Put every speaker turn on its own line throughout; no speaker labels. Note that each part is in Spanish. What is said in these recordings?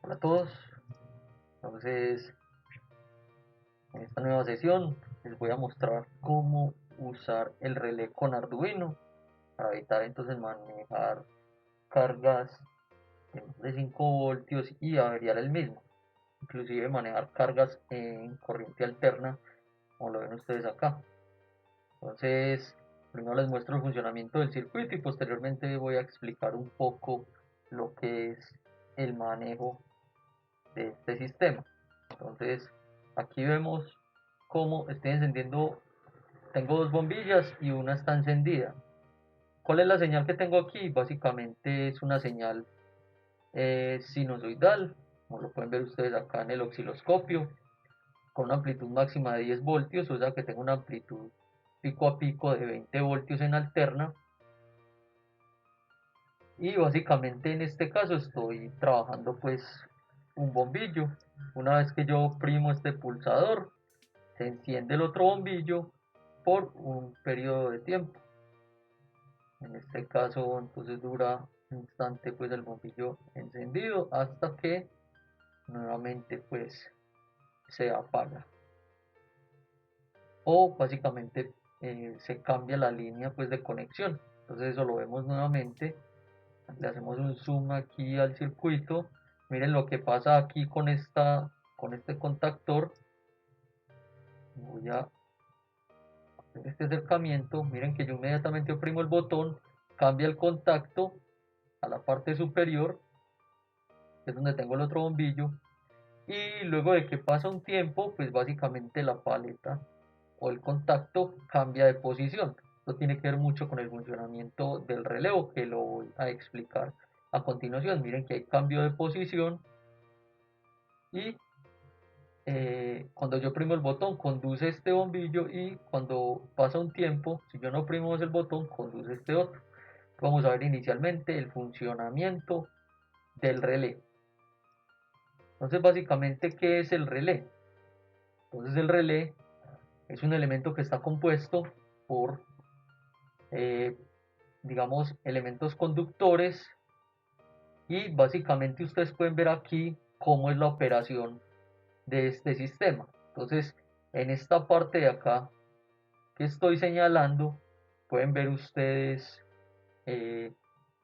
Hola a todos. Entonces, en esta nueva sesión les voy a mostrar cómo usar el relé con Arduino para evitar entonces manejar cargas de 5 voltios y averiar el mismo. Inclusive manejar cargas en corriente alterna, como lo ven ustedes acá. Entonces, primero les muestro el funcionamiento del circuito y posteriormente voy a explicar un poco lo que es el manejo de este sistema. Entonces, aquí vemos cómo estoy encendiendo. Tengo dos bombillas y una está encendida. ¿Cuál es la señal que tengo aquí? Básicamente es una señal sinusoidal, como lo pueden ver ustedes acá en el osciloscopio, con una amplitud máxima de 10 voltios, o sea que tengo una amplitud pico a pico de 20 voltios en alterna. Y básicamente en este caso estoy trabajando pues un bombillo. Una vez que yo oprimo este pulsador, se enciende el otro bombillo por un periodo de tiempo. En este caso entonces dura un instante pues el bombillo encendido hasta que nuevamente pues se apaga, o básicamente se cambia la línea pues de conexión. Entonces eso lo vemos nuevamente. Le hacemos un zoom aquí al circuito. Miren lo que pasa aquí con este contactor. Voy a hacer este acercamiento. Miren que yo inmediatamente oprimo el botón, cambia el contacto a la parte superior, que es donde tengo el otro bombillo, y luego de que pasa un tiempo, pues básicamente la paleta o el contacto cambia de posición. Esto tiene que ver mucho con el funcionamiento del relevo, que lo voy a explicar a continuación. Miren que hay cambio de posición y cuando yo oprimo el botón conduce este bombillo, y cuando pasa un tiempo, si yo no oprimo el botón, conduce este otro. Vamos a ver inicialmente el funcionamiento del relé. Entonces básicamente, ¿qué es el relé? Entonces el relé es un elemento que está compuesto por, eh, digamos, elementos conductores, y básicamente ustedes pueden ver aquí cómo es la operación de este sistema. Entonces, en esta parte de acá que estoy señalando, pueden ver ustedes eh,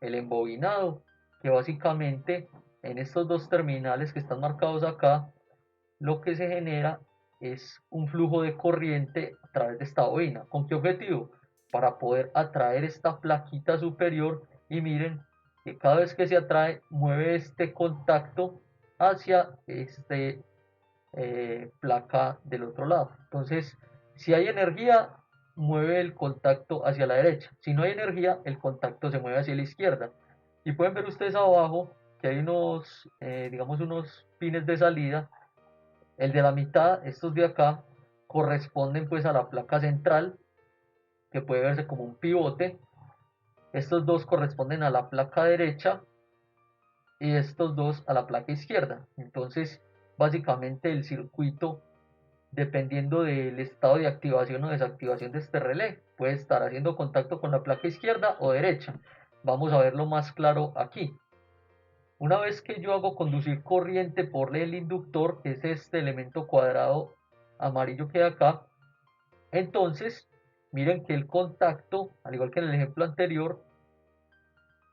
el embobinado, que básicamente en estos dos terminales que están marcados acá, lo que se genera es un flujo de corriente a través de esta bobina. ¿Con qué objetivo? Para poder atraer esta plaquita superior, y miren que cada vez que se atrae mueve este contacto hacia este placa del otro lado. Entonces, si hay energía, mueve el contacto hacia la derecha. Si no hay energía, el contacto se mueve hacia la izquierda. Y pueden ver ustedes abajo que hay unos, digamos, unos pines de salida. El de la mitad, estos de acá, corresponden pues a la placa central, que puede verse como un pivote. Estos dos corresponden a la placa derecha y estos dos a la placa izquierda. Entonces, básicamente el circuito, dependiendo del estado de activación o desactivación de este relé, puede estar haciendo contacto con la placa izquierda o derecha. Vamos a verlo más claro aquí. Una vez que yo hago conducir corriente por el inductor, que es este elemento cuadrado amarillo que hay acá, entonces miren que el contacto, al igual que en el ejemplo anterior,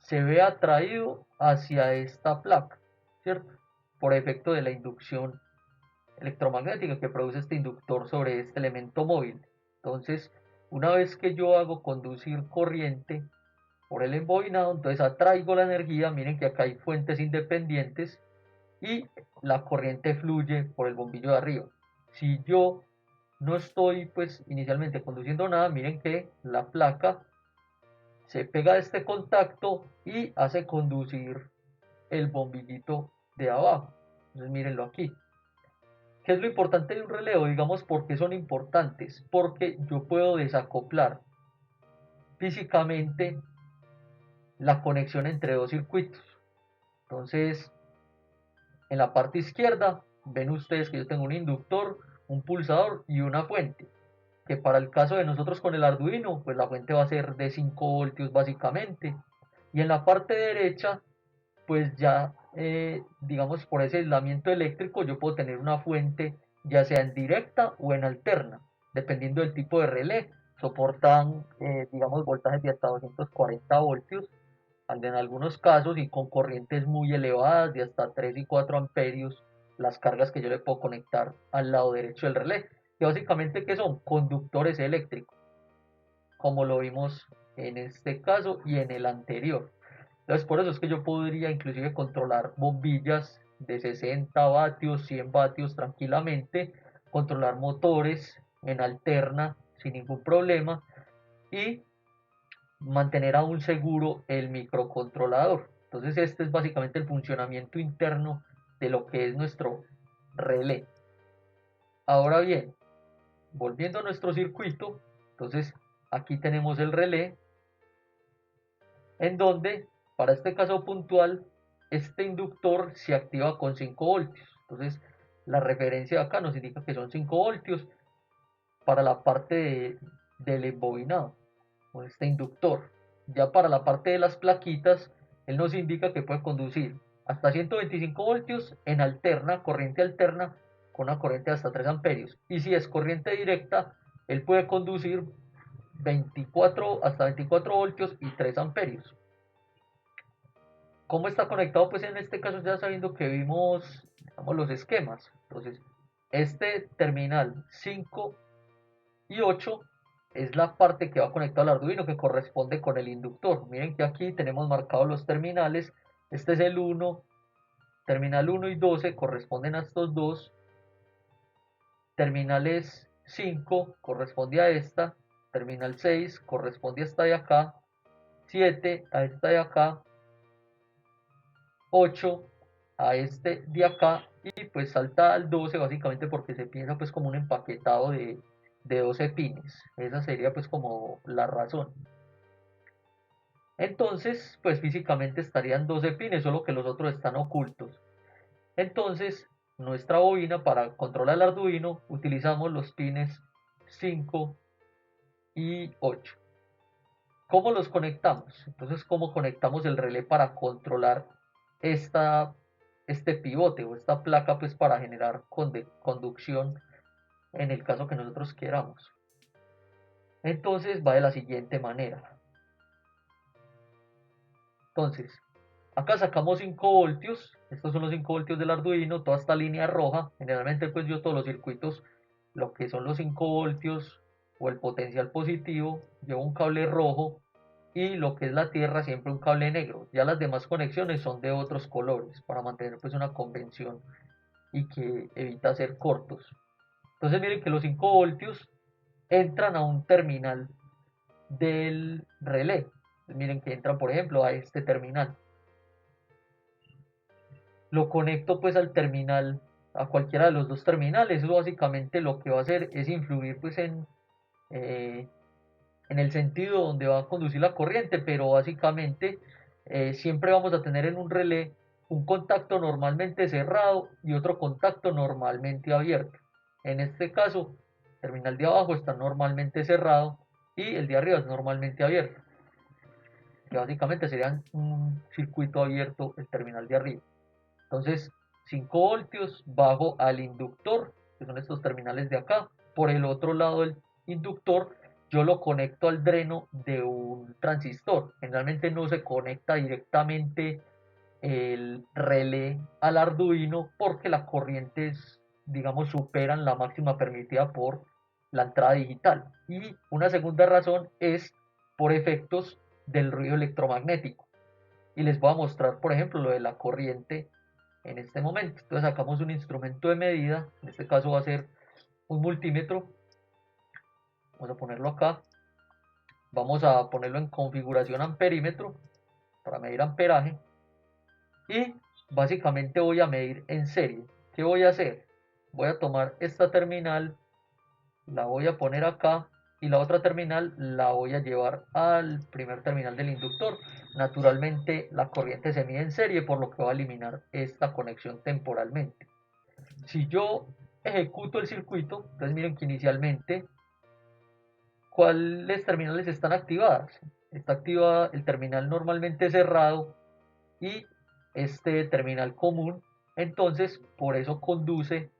se ve atraído hacia esta placa, ¿cierto? Por efecto de la inducción electromagnética que produce este inductor sobre este elemento móvil. Entonces, una vez que yo hago conducir corriente por el embobinado, entonces atraigo la energía. Miren que acá hay fuentes independientes y la corriente fluye por el bombillo de arriba. Si yo no estoy pues inicialmente conduciendo nada, miren que la placa se pega a este contacto y hace conducir el bombillito de abajo. Entonces mírenlo aquí. ¿Qué es lo importante de un relevo? Digamos, ¿por qué son importantes? Porque yo puedo desacoplar físicamente la conexión entre dos circuitos. Entonces, en la parte izquierda ven ustedes que yo tengo un inductor, un pulsador y una fuente, que para el caso de nosotros con el Arduino, pues la fuente va a ser de 5 voltios básicamente. Y en la parte derecha, pues ya digamos, por ese aislamiento eléctrico, yo puedo tener una fuente ya sea en directa o en alterna, dependiendo del tipo de relé. Soportan, digamos, voltajes de hasta 240 voltios en algunos casos y con corrientes muy elevadas de hasta 3 y 4 amperios las cargas que yo le puedo conectar al lado derecho del relé, que básicamente que son conductores eléctricos, como lo vimos en este caso y en el anterior. Entonces por eso es que yo podría inclusive controlar bombillas de 60 vatios, 100 vatios tranquilamente, controlar motores en alterna sin ningún problema y mantener aún seguro el microcontrolador. Entonces este es básicamente el funcionamiento interno de lo que es nuestro relé. Ahora bien, volviendo a nuestro circuito, entonces aquí tenemos el relé en donde para este caso puntual este inductor se activa con 5 voltios. Entonces la referencia de acá nos indica que son 5 voltios para la parte del embobinado con este inductor. Ya para la parte de las plaquitas, él nos indica que puede conducir hasta 125 voltios en alterna, corriente alterna, con una corriente de hasta 3 amperios. Y si es corriente directa, él puede conducir 24 hasta 24 voltios y 3 amperios. ¿Cómo está conectado? Pues en este caso ya sabiendo que vimos, digamos, los esquemas. Entonces, este terminal 5 y 8 es la parte que va conectada al Arduino que corresponde con el inductor. Miren que aquí tenemos marcados los terminales. Este es el 1, terminal 1 y 12 corresponden a estos dos. Terminales 5 corresponde a esta. Terminal 6 corresponde a esta de acá. 7 a esta de acá. 8 a este de acá y pues salta al 12 básicamente porque se piensa pues como un empaquetado de 12 pines. Esa sería pues como la razón. Entonces pues físicamente estarían 12 pines, solo que los otros están ocultos. Entonces nuestra bobina para controlar el Arduino utilizamos los pines 5 y 8. ¿Cómo los conectamos? Entonces, ¿cómo conectamos el relé para controlar esta, este pivote o esta placa pues para generar conducción en el caso que nosotros queramos? Entonces va de la siguiente manera. Entonces, acá sacamos 5 voltios, estos son los 5 voltios del Arduino, toda esta línea roja, generalmente pues yo todos los circuitos, lo que son los 5 voltios o el potencial positivo, llevo un cable rojo y lo que es la tierra siempre un cable negro. Ya las demás conexiones son de otros colores para mantener pues una convención y que evita hacer cortos. Entonces miren que los 5 voltios entran a un terminal del relé. Entonces, miren que entran por ejemplo a este terminal. Lo conecto pues al terminal, a cualquiera de los dos terminales. Eso básicamente lo que va a hacer es influir pues eh, en el sentido donde va a conducir la corriente, pero básicamente siempre vamos a tener en un relé un contacto normalmente cerrado y otro contacto normalmente abierto. En este caso, el terminal de abajo está normalmente cerrado y el de arriba es normalmente abierto, que básicamente sería un circuito abierto el terminal de arriba. Entonces, 5 voltios bajo al inductor, que son estos terminales de acá. Por el otro lado del inductor, yo lo conecto al dreno de un transistor. Generalmente no se conecta directamente el relé al Arduino porque las corrientes, digamos, superan la máxima permitida por la entrada digital. Y una segunda razón es por efectos del ruido electromagnético. Y les voy a mostrar, por ejemplo, lo de la corriente en este momento. Entonces sacamos un instrumento de medida, en este caso va a ser un multímetro, vamos a ponerlo acá, vamos a ponerlo en configuración amperímetro para medir amperaje y básicamente voy a medir en serie. ¿Qué voy a hacer? Voy a tomar esta terminal, la voy a poner acá y la otra terminal la voy a llevar al primer terminal del inductor. Naturalmente la corriente se mide en serie, por lo que va a eliminar esta conexión temporalmente. Si yo ejecuto el circuito, entonces miren que inicialmente, ¿cuáles terminales están activadas? Está activada el terminal normalmente cerrado y este terminal común, entonces por eso conduce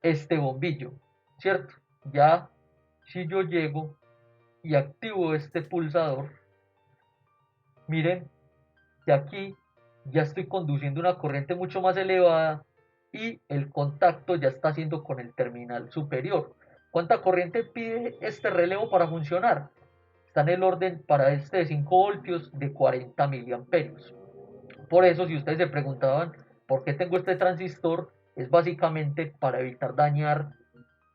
este bombillo, ¿cierto? Ya si yo llego y activo este pulsador, miren que aquí ya estoy conduciendo una corriente mucho más elevada y el contacto ya está haciendo con el terminal superior. ¿Cuánta corriente pide este relevo para funcionar? Está en el orden para este de 5 voltios de 40 miliamperios. Por eso, si ustedes se preguntaban por qué tengo este transistor, es básicamente para evitar dañar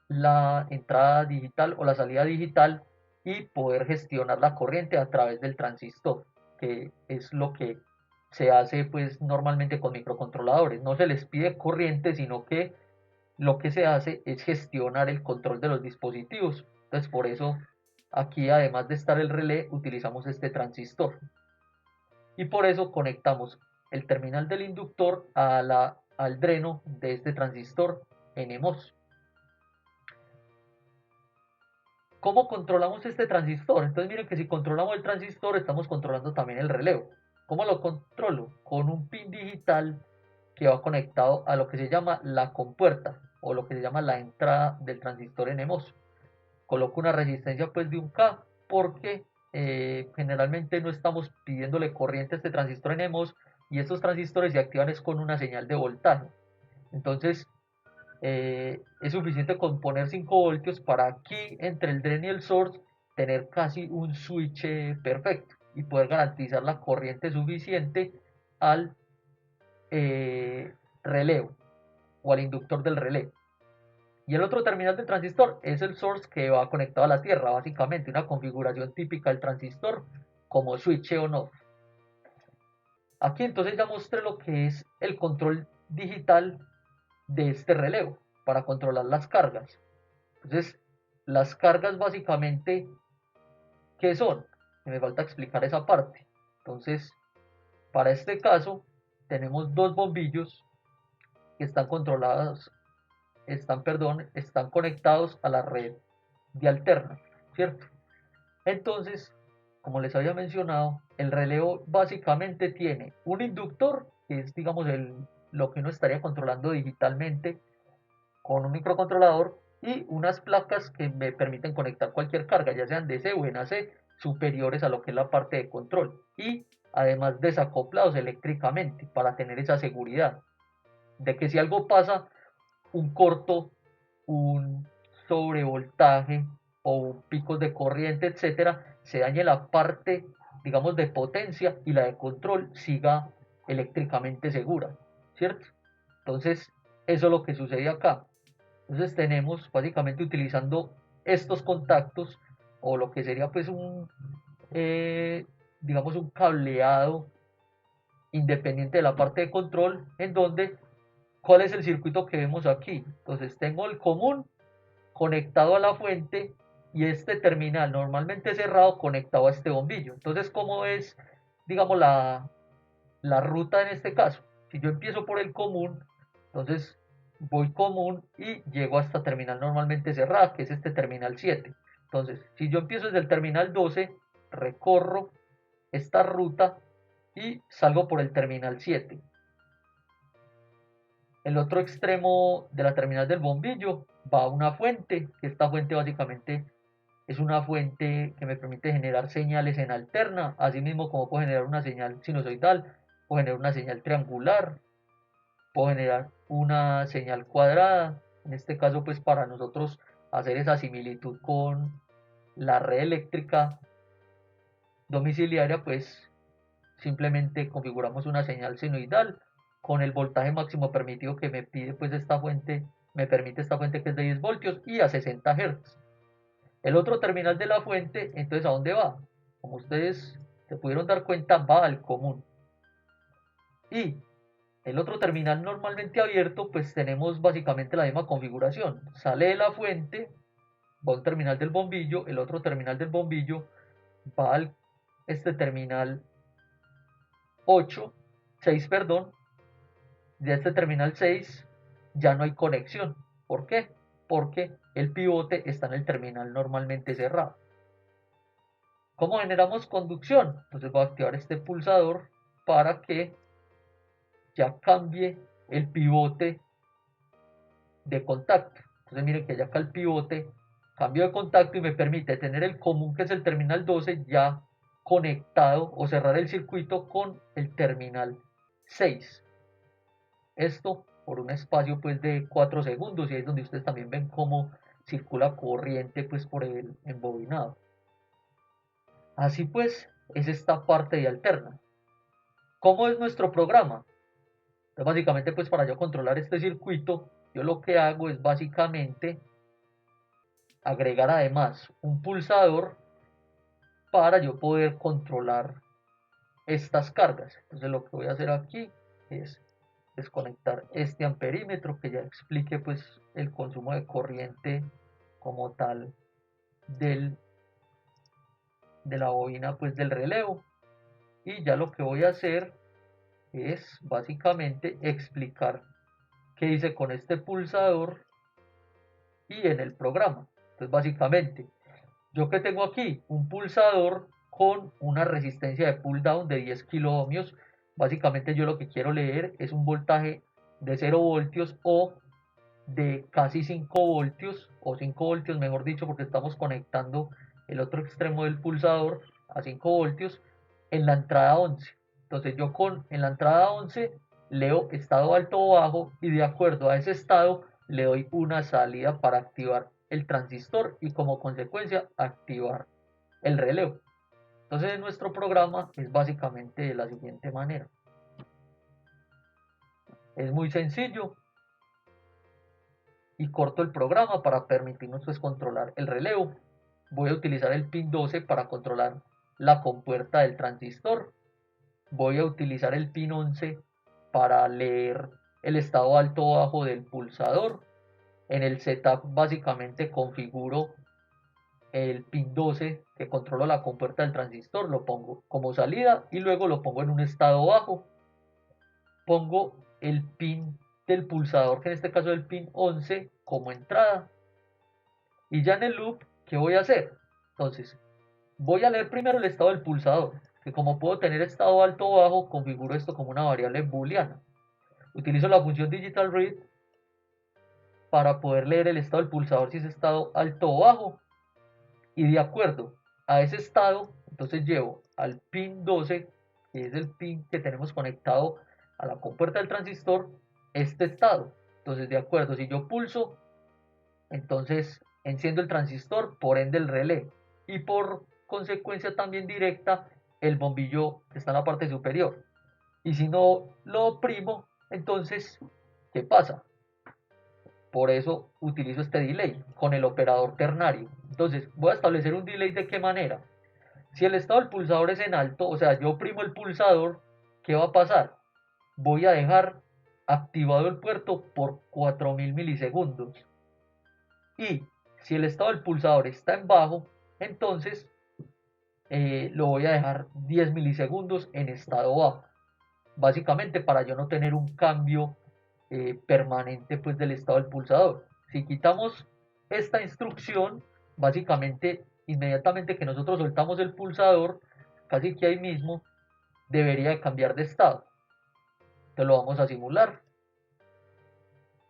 la entrada digital o la salida digital y poder gestionar la corriente a través del transistor, que es lo que se hace pues normalmente con microcontroladores. No se les pide corriente, sino que lo que se hace es gestionar el control de los dispositivos. Entonces por eso aquí, además de estar el relé, utilizamos este transistor. Y por eso conectamos el terminal del inductor al dreno de este transistor NMOS. ¿Cómo controlamos este transistor? Entonces miren que si controlamos el transistor estamos controlando también el relevo. ¿Cómo lo controlo? Con un pin digital que va conectado a lo que se llama la compuerta o lo que se llama la entrada del transistor NMOS. Coloco una resistencia pues de 1K porque generalmente no estamos pidiéndole corriente a este transistor NMOS y estos transistores se activan es con una señal de voltaje. Entonces es suficiente con poner 5 voltios para aquí entre el drain y el source tener casi un switch perfecto y poder garantizar la corriente suficiente al relevo o al inductor del relé. Y el otro terminal del transistor es el source que va conectado a la tierra, básicamente una configuración típica del transistor como switch on-off. Aquí entonces ya mostré lo que es el control digital de este relevo para controlar las cargas. Entonces, las cargas básicamente, ¿qué son? Me falta explicar esa parte. Entonces, para este caso, tenemos dos bombillos que están controlados, están conectados a la red de alterna, ¿cierto? Entonces, como les había mencionado, el relevo básicamente tiene un inductor, que es, digamos, lo que uno estaría controlando digitalmente con un microcontrolador, y unas placas que me permiten conectar cualquier carga, ya sean DC o en AC, superiores a lo que es la parte de control, y además desacoplados eléctricamente para tener esa seguridad de que si algo pasa, un corto, un sobrevoltaje o picos de corriente, etcétera, se dañe la parte, digamos, de potencia y la de control siga eléctricamente segura, ¿cierto? Entonces, eso es lo que sucede acá. Entonces tenemos básicamente utilizando estos contactos o lo que sería pues eh, digamos un cableado independiente de la parte de control, en donde, ¿cuál es el circuito que vemos aquí? Entonces tengo el común conectado a la fuente y este terminal normalmente cerrado conectado a este bombillo. Entonces, ¿cómo es, digamos, la ruta en este caso? Si yo empiezo por el común, entonces voy común y llego hasta terminal normalmente cerrada, que es este terminal 7. Entonces, si yo empiezo desde el terminal 12, recorro esta ruta y salgo por el terminal 7. El otro extremo de la terminal del bombillo va a una fuente, que esta fuente básicamente es una fuente que me permite generar señales en alterna, así mismo como puedo generar una señal sinusoidal, puedo generar una señal triangular, puedo generar una señal cuadrada, en este caso pues para nosotros hacer esa similitud con la red eléctrica domiciliaria, pues simplemente configuramos una señal senoidal con el voltaje máximo permitido que me pide pues esta fuente, me permite esta fuente que es de 10 voltios y a 60 Hz. El otro terminal de la fuente, entonces ¿a dónde va? Como ustedes se pudieron dar cuenta, va al común. Y el otro terminal normalmente abierto, pues tenemos básicamente la misma configuración. Sale de la fuente, va un terminal del bombillo, el otro terminal del bombillo va al este terminal 8, 6, perdón, de este terminal 6 ya no hay conexión. ¿Por qué? Porque el pivote está en el terminal normalmente cerrado. ¿Cómo generamos conducción? Entonces voy a activar este pulsador para que ya cambie el pivote de contacto. Entonces miren que ya acá el pivote cambio de contacto y me permite tener el común, que es el terminal 12, ya conectado, o cerrar el circuito con el terminal 6. Esto por un espacio pues de 4 segundos, y ahí es donde ustedes también ven cómo circula corriente pues por el embobinado. Así pues es esta parte de alterna. ¿Cómo es nuestro programa? Entonces básicamente pues para yo controlar este circuito, yo lo que hago es básicamente agregar además un pulsador para yo poder controlar estas cargas. Entonces lo que voy a hacer aquí es desconectar este amperímetro, que ya expliqué pues el consumo de corriente como tal del, de la bobina pues del relevo, y ya lo que voy a hacer es básicamente explicar qué hice con este pulsador y en el programa. Entonces básicamente yo que tengo aquí un pulsador con una resistencia de pull down de 10 kilo ohmios. Básicamente yo lo que quiero leer es un voltaje de 0 voltios o de casi 5 voltios, o 5 voltios mejor dicho, porque estamos conectando el otro extremo del pulsador a 5 voltios en la entrada 11. Entonces yo en la entrada 11 leo estado alto o bajo, y de acuerdo a ese estado le doy una salida para activar el transistor y como consecuencia activar el relevo. Entonces nuestro programa es básicamente de la siguiente manera. Es muy sencillo y corto el programa para permitirnos pues controlar el relevo. Voy a utilizar el pin 12 para controlar la compuerta del transistor. Voy a utilizar el pin 11 para leer el estado alto o bajo del pulsador. En el setup básicamente configuro el pin 12 que controla la compuerta del transistor, lo pongo como salida y luego lo pongo en un estado bajo. Pongo el pin del pulsador, que en este caso es el pin 11, como entrada. Y ya en el loop, ¿qué voy a hacer? Entonces, voy a leer primero el estado del pulsador, que como puedo tener estado alto o bajo, configuro esto como una variable booleana. Utilizo la función digital read para poder leer el estado del pulsador si es estado alto o bajo, y de acuerdo a ese estado, entonces llevo al pin 12, que es el pin que tenemos conectado a la compuerta del transistor, este estado. Entonces, de acuerdo, si yo pulso, entonces enciendo el transistor, por ende el relé, y por consecuencia también directa el bombillo que está en la parte superior. Y si no lo oprimo, entonces, ¿qué pasa? Por eso utilizo este delay con el operador ternario. Entonces voy a establecer un delay. ¿De qué manera? Si el estado del pulsador es en alto, o sea, yo oprimo el pulsador, ¿qué va a pasar? Voy a dejar activado el puerto por 4000 milisegundos. Y si el estado del pulsador está en bajo, entonces lo voy a dejar 10 milisegundos en estado bajo. Básicamente para yo no tener un cambio permanente pues del estado del pulsador. Si quitamos esta instrucción, básicamente inmediatamente que nosotros soltamos el pulsador, casi que ahí mismo debería de cambiar de estado. Entonces lo vamos a simular.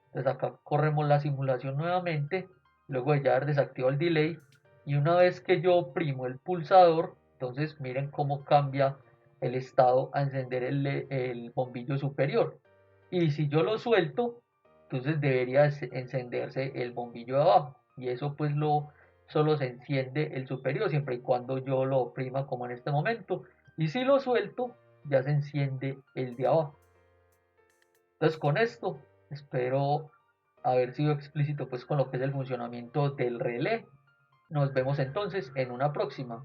Entonces acá corremos la simulación nuevamente, luego de ya haber desactivado el delay, y una vez que yo oprimo el pulsador, entonces miren cómo cambia el estado a encender el bombillo superior. Y si yo lo suelto, entonces debería encenderse el bombillo de abajo, y eso pues solo se enciende el superior siempre y cuando yo lo oprima como en este momento, y si lo suelto ya se enciende el de abajo. Entonces con esto espero haber sido explícito pues con lo que es el funcionamiento del relé. Nos vemos entonces en una próxima.